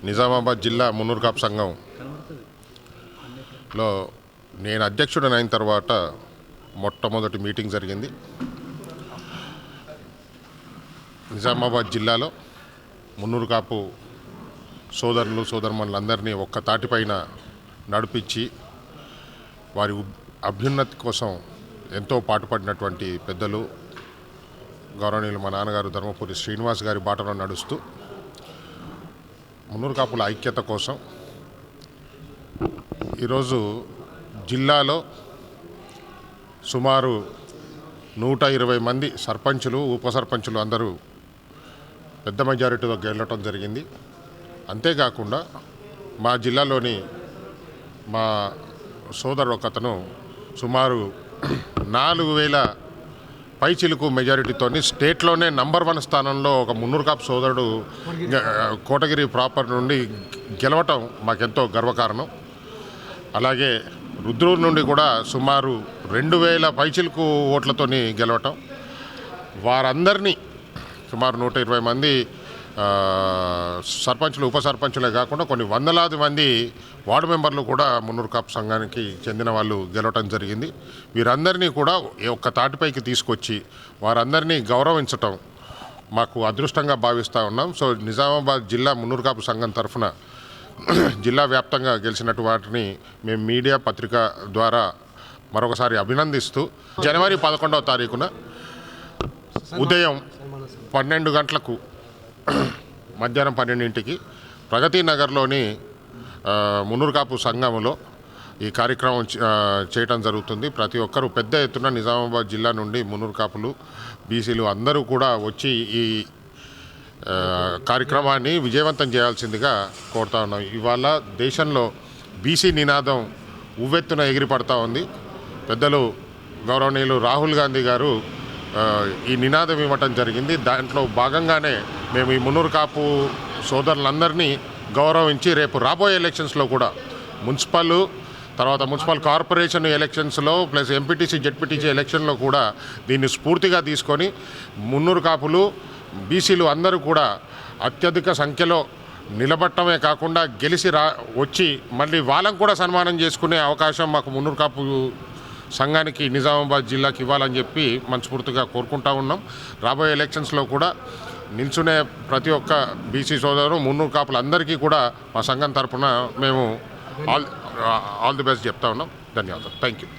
నిజామాబాద్ జిల్లా మున్నూరు కాపు సంఘంలో నేను అధ్యక్షుడైన తర్వాత మొట్టమొదటి మీటింగ్ జరిగింది. నిజామాబాద్ జిల్లాలో మున్నూరు కాపు సోదరులు సోదరుమణులందరినీ ఒక్క తాటిపైన నడిపించి వారి అభ్యున్నతి కోసం ఎంతో పాటుపడినటువంటి పెద్దలు గౌరవనీయులు మా నాన్నగారు ధర్మపురి శ్రీనివాస్ గారి బాటలో నడుస్తూ మున్నూరు కాపుల ఐక్యత కోసం ఈరోజు జిల్లాలో సుమారు 120 మంది సర్పంచులు ఉప సర్పంచులు అందరూ పెద్ద మెజారిటీతో గెలవటం జరిగింది. అంతేకాకుండా మా జిల్లాలోని మా సోదరుడు ఒకతను సుమారు 4000 పైచిలుకు మెజారిటీతోని స్టేట్లోనే నంబర్ 1 స్థానంలో ఒక మున్నూరు కాపు సోదరుడు కోటగిరి ప్రాపర్ నుండి గెలవటం మాకెంతో గర్వకారణం. అలాగే రుద్రూరు నుండి కూడా సుమారు 2000 పైచిలుకు ఓట్లతోని గెలవటం, వారందరినీ సుమారు 120 మంది సర్పంచులు ఉప సర్పంచులే కాకుండా కొన్ని వందలాది మంది వార్డు మెంబర్లు కూడా మున్నూరు కాపు సంఘానికి చెందిన వాళ్ళు గెలవటం జరిగింది. వీరందరినీ కూడా ఒక్క తాటిపైకి తీసుకొచ్చి వారందరినీ గౌరవించటం మాకు అదృష్టంగా భావిస్తూ ఉన్నాం. సో నిజామాబాద్ జిల్లా మున్నూరు కాపు సంఘం తరఫున జిల్లా వ్యాప్తంగా గెలిచినట్టు వాటిని మేము మీడియా పత్రిక ద్వారా మరొకసారి అభినందిస్తూ జనవరి 11వ తారీఖున ఉదయం 12 గంటలకు మధ్యాహ్నం 12ంటికి ప్రగతి నగర్లోని మున్నూరు కాపు సంఘంలో ఈ కార్యక్రమం చేయటం జరుగుతుంది. ప్రతి ఒక్కరూ పెద్ద ఎత్తున నిజామాబాద్ జిల్లా నుండి మున్నూరు కాపులు బీసీలు అందరూ కూడా వచ్చి ఈ కార్యక్రమాన్ని విజయవంతం చేయాల్సిందిగా కోరుతా ఉన్నాం. ఇవాళ దేశంలో బీసీ నినాదం ఉవ్వెత్తున ఎగిరిపడతా ఉంది. పెద్దలు గౌరవనీయులు రాహుల్ గాంధీ గారు ఈ నినాదం ఇవ్వటం జరిగింది. దాంట్లో భాగంగానే మేము ఈ మున్నూరు కాపు సోదరులందరినీ గౌరవించి రేపు రాబోయే ఎలక్షన్స్లో కూడా మున్సిపల్ కార్పొరేషన్ ఎలక్షన్స్లో ప్లస్ ఎంపీటీసీ జెడ్పీటీసీ ఎలక్షన్లో కూడా దీన్ని స్ఫూర్తిగా తీసుకొని మున్నూరు కాపులు బీసీలు అందరూ కూడా అత్యధిక సంఖ్యలో నిలబడటమే కాకుండా గెలిచి వచ్చి మళ్ళీ వాళ్ళని కూడా సన్మానం చేసుకునే అవకాశం మాకు మున్నూరు కాపు సంఘానికి నిజామాబాద్ జిల్లాకి ఇవ్వాలని చెప్పి మనస్ఫూర్తిగా కోరుకుంటా ఉన్నాం. రాబోయే ఎలక్షన్స్లో కూడా నిల్చునే ప్రతి ఒక్క బీసీ సోదరు మున్నూరు కాపులందరికీ కూడా మా సంఘం తరఫున మేము ఆల్ ది బెస్ట్ చెప్తా ఉన్నాం. ధన్యవాదాలు. Thank you.